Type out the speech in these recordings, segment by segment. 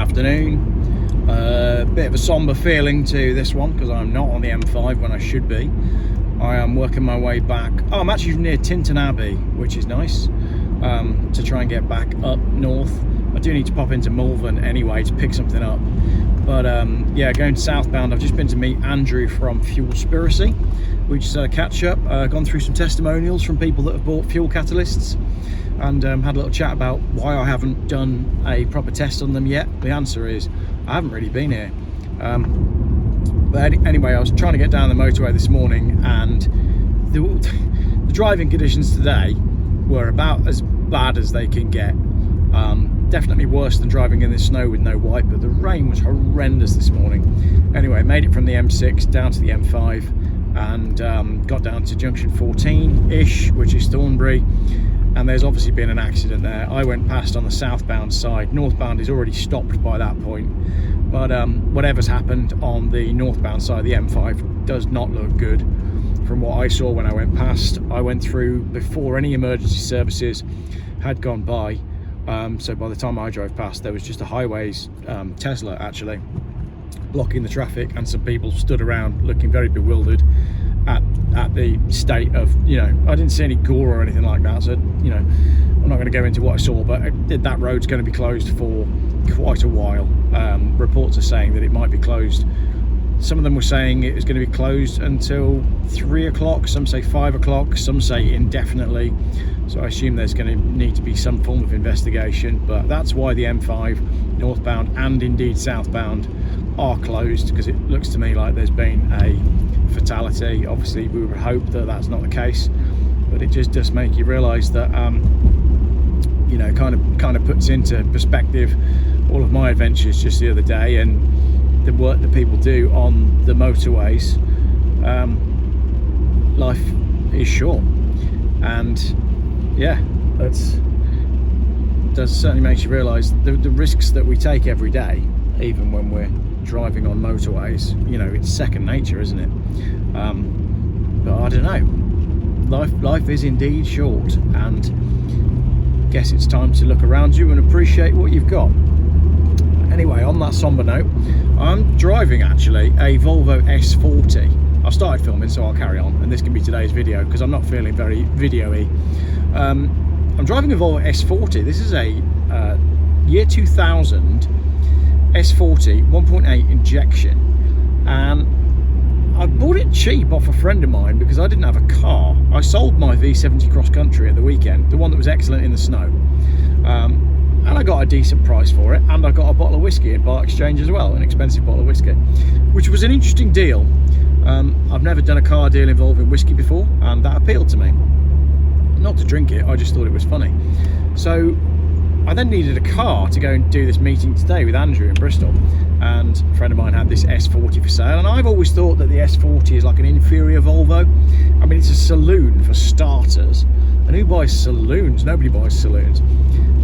afternoon. Bit of a somber feeling to this one because I'm not on the M5 when I should be. I am working my way back. Oh, I'm actually near Tinton Abbey, which is nice, to try and get back up north. I do need to pop into Malvern anyway to pick something up. But yeah, going southbound, I've just been to meet Andrew from Fuelspiracy. We just had a catch up, gone through some testimonials from people that have bought fuel catalysts, and had a little chat about why I haven't done a proper test on them yet. The answer is I haven't really been here. But anyway, I was trying to get down the motorway this morning, and the driving conditions today were about as bad as they can get. Definitely worse than driving in the snow with no wiper. The rain was horrendous this morning. Anyway, made it from the M6 down to the M5, and got down to junction 14-ish, which is Thornbury, and there's obviously been an accident there. I went past on the southbound side. Northbound is already stopped by that point, but whatever's happened on the northbound side of the M5 does not look good from what I saw when I went past. I went through before any emergency services had gone by. So by the time I drove past, there was just a highways Tesla actually blocking the traffic, and some people stood around looking very bewildered at the state of, you know, I didn't see any gore or anything like that, so, you know, I'm not going to go into what I saw, but that road's going to be closed for quite a while. Reports are saying that it might be closed. Some of them were saying it was going to be closed until 3 o'clock, some say 5 o'clock, some say indefinitely. So I assume there's going to need to be some form of investigation, but that's why the M5 northbound and indeed southbound are closed, because it looks to me like there's been a fatality. Obviously we would hope that that's not the case, but it just does make you realise that you know, kind of puts into perspective all of my adventures just the other day and the work that people do on the motorways. Life is short, and yeah, does certainly makes you realise the risks that we take every day, even when we're driving on motorways. You know, it's second nature, isn't it? But I don't know, life is indeed short, and I guess it's time to look around you and appreciate what you've got. Anyway, on that somber note, I'm driving actually a Volvo S40. I've started filming, so I'll carry on, and this can be today's video because I'm not feeling very video-y. I'm driving a Volvo S40. This is a year 2000 S40 1.8 injection, and I bought it cheap off a friend of mine because I didn't have a car. I sold my V70 cross country at the weekend, the one that was excellent in the snow, and I got a decent price for it, and I got a bottle of whiskey in part exchange as well, an expensive bottle of whiskey, which was an interesting deal. I've never done a car deal involving whiskey before, and that appealed to me. Not to drink it, I just thought it was funny. So I then needed a car to go and do this meeting today with Andrew in Bristol, and a friend of mine had this S40 for sale, and I've always thought that the S40 is like an inferior Volvo. I mean, it's a saloon for starters, and who buys saloons? Nobody buys saloons.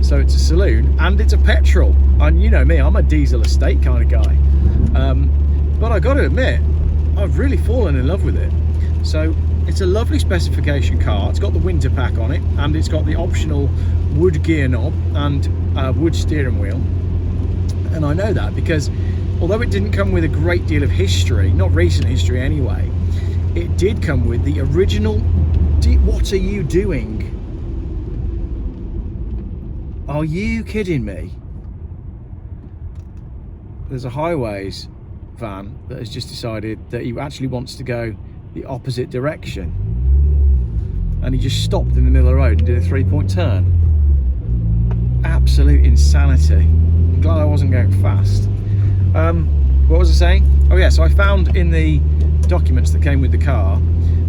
So it's a saloon, and it's a petrol, and you know me, I'm a diesel estate kind of guy, but I got to admit, I've really fallen in love with it. So it's a lovely specification car. It's got the winter pack on it, and it's got the optional wood gear knob and wood steering wheel. And I know that because although it didn't come with a great deal of history, not recent history anyway, it did come with the original. What are you doing? Are you kidding me? There's a highways van that has just decided that he actually wants to go the opposite direction, and he just stopped in the middle of the road and did a 3-point turn. Absolute insanity. I'm glad I wasn't going fast. What was I saying? Oh yeah, so I found in the documents that came with the car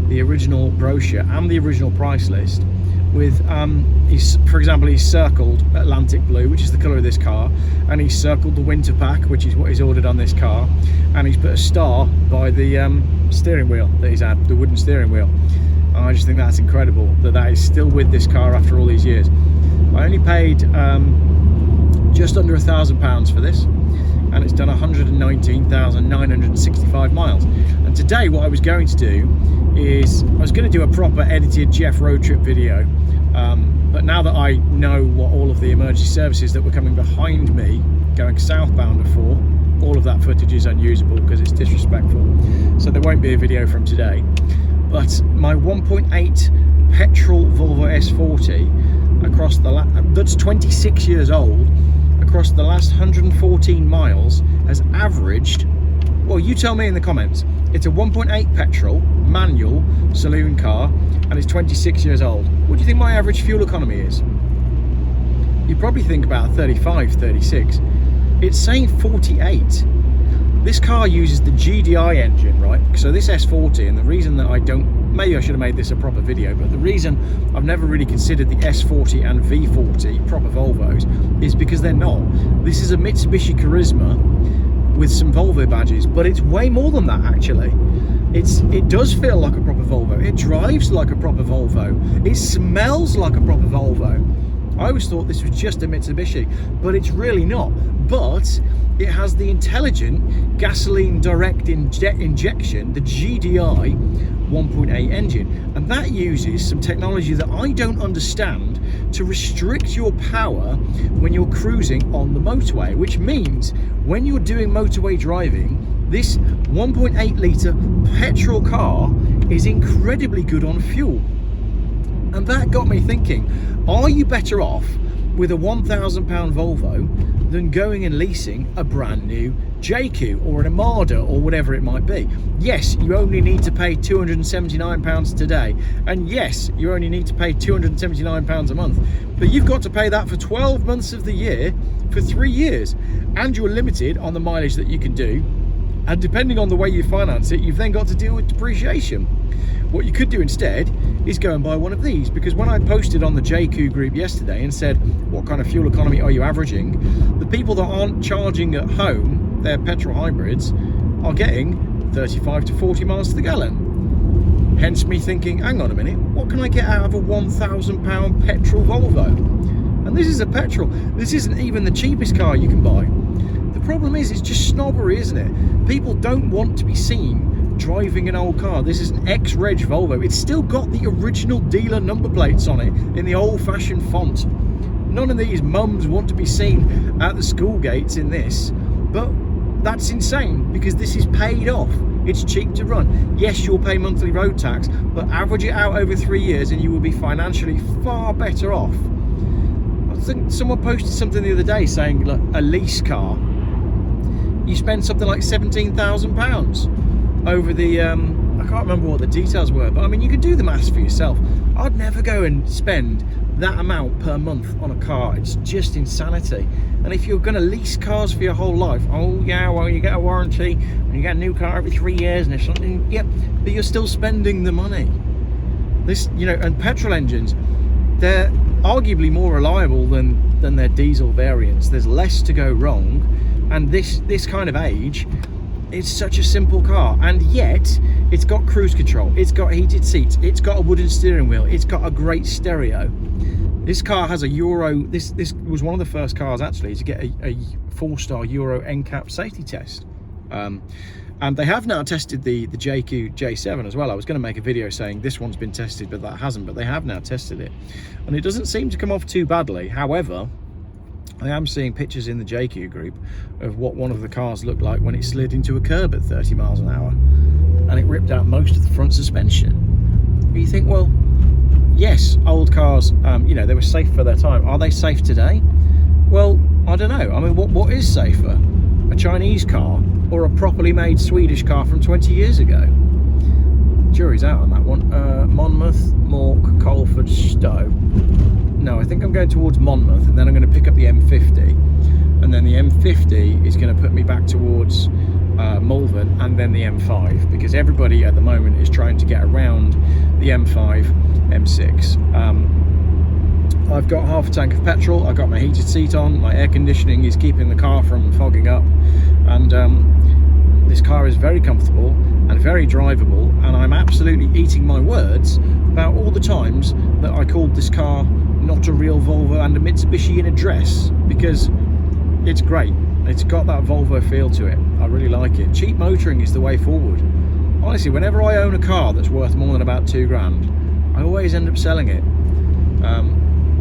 the original brochure and the original price list with, for example, he's circled Atlantic Blue, which is the colour of this car, and he's circled the winter pack, which is what he's ordered on this car, and he's put a star by the steering wheel that he's had, the wooden steering wheel. And I just think that's incredible that is still with this car after all these years. I only paid just under £1,000 for this, and it's done 119,965 miles. And today what I was going to do is I was going to do a proper edited Jeff road trip video, but But now that I know what all of the emergency services that were coming behind me going southbound are for, all of that footage is unusable because it's disrespectful. So there won't be a video from today. But my 1.8 petrol Volvo S40 across that's 26 years old, across the last 114 miles has averaged, well, you tell me in the comments. It's a 1.8 petrol manual saloon car and it's 26 years old. What do you think my average fuel economy is? You probably think about 35, 36. It's saying 48. This car uses the GDI engine, right? So this S40, and the reason that maybe I should have made this a proper video, but the reason I've never really considered the S40 and V40 proper Volvos is because they're not. This is a Mitsubishi Charisma with some Volvo badges, but it's way more than that actually. It does feel like a proper Volvo. It drives like a proper Volvo. It smells like a proper Volvo. I always thought this was just a Mitsubishi, but it's really not. But it has the intelligent gasoline direct injection, the GDI 1.8 engine, and that uses some technology that I don't understand to restrict your power when you're cruising on the motorway, which means when you're doing motorway driving, this 1.8 litre petrol car is incredibly good on fuel. And that got me thinking, are you better off with a £1,000 Volvo than going and leasing a brand new JQ or an Armada or whatever it might be? Yes, you only need to pay £279 today, and yes, you only need to pay £279 a month, but you've got to pay that for 12 months of the year for 3 years, and you're limited on the mileage that you can do, and depending on the way you finance it, you've then got to deal with depreciation. What you could do instead is go and buy one of these, because when I posted on the JQ group yesterday and said, what kind of fuel economy are you averaging? The people that aren't charging at home, their petrol hybrids, are getting 35 to 40 miles to the gallon. Hence me thinking, hang on a minute, what can I get out of a £1,000 petrol Volvo? And this is a petrol. This isn't even the cheapest car you can buy. The problem is, it's just snobbery, isn't it? People don't want to be seen driving an old car. This is an ex-reg Volvo. It's still got the original dealer number plates on it in the old-fashioned font. None of these mums want to be seen at the school gates in this, but that's insane because this is paid off. It's cheap to run. Yes, you'll pay monthly road tax, but average it out over 3 years and you will be financially far better off. I think someone posted something the other day saying, look, a lease car, you spend something like £17,000 over the I can't remember what the details were, but I mean, you can do the maths for yourself. I'd never go and spend that amount per month on a car. It's just insanity. And if you're going to lease cars for your whole life, oh yeah, well, you get a warranty and you get a new car every 3 years and if something, yep, but you're still spending the money. This, you know, and petrol engines, they're arguably more reliable than their diesel variants. There's less to go wrong, and this kind of age, it's such a simple car, and yet it's got cruise control, it's got heated seats, it's got a wooden steering wheel, it's got a great stereo. This car has a Euro, this was one of the first cars actually to get a 4-star Euro NCAP safety test. And they have now tested the JQ J7 as well. I was going to make a video saying this one's been tested, but that hasn't, but they have now tested it. And it doesn't seem to come off too badly. However, I am seeing pictures in the JQ group of what one of the cars looked like when it slid into a curb at 30 miles an hour and it ripped out most of the front suspension. You think, well, yes, old cars, you know, they were safe for their time. Are they safe today? Well, I don't know. I mean, what is safer? A Chinese car or a properly made Swedish car from 20 years ago? Jury's out on that one. Monmouth, Mork, Colford, Stowe. No, I think I'm going towards Monmouth, and then I'm going to pick up the M50, and then the M50 is going to put me back towards Malvern, and then the M5, because everybody at the moment is trying to get around the M5, M6. I've got half a tank of petrol, I've got my heated seat on, my air conditioning is keeping the car from fogging up, and this car is very comfortable and very drivable, and I'm absolutely eating my words about all the times that I called this car not a real Volvo and a Mitsubishi in a dress, because it's great. It's got that Volvo feel to it. I really like it. Cheap motoring is the way forward. Honestly, whenever I own a car that's worth more than about £2 grand, I always end up selling it.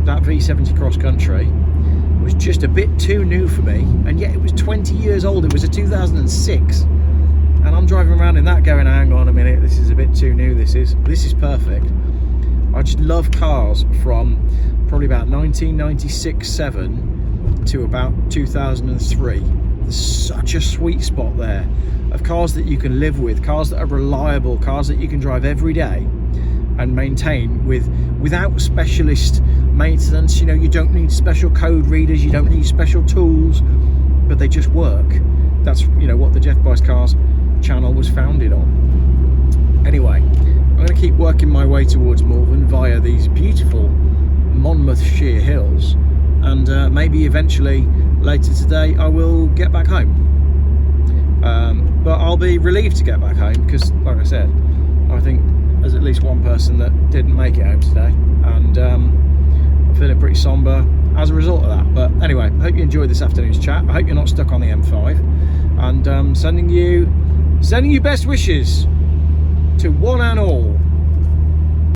that V70 cross country was just a bit too new for me, and yet it was 20 years old. It was a 2006, and I'm driving around in that going, hang on a minute, this is a bit too new. This is perfect. I just love cars from probably about 1996-7 to about 2003. There's such a sweet spot there of cars that you can live with, cars that are reliable, cars that you can drive every day and maintain without specialist maintenance. You know, you don't need special code readers, you don't need special tools, but they just work. That's, you know, what the Jeff Buys Cars channel was founded on. Anyway, I'm going to keep working my way towards Malvern via these beautiful Monmouthshire hills, and maybe eventually later today I will get back home. But I'll be relieved to get back home because, like I said, I think there's at least one person that didn't make it home today, and I'm feeling pretty somber as a result of that. But anyway, I hope you enjoyed this afternoon's chat. I hope you're not stuck on the M5, and sending you best wishes to one and all.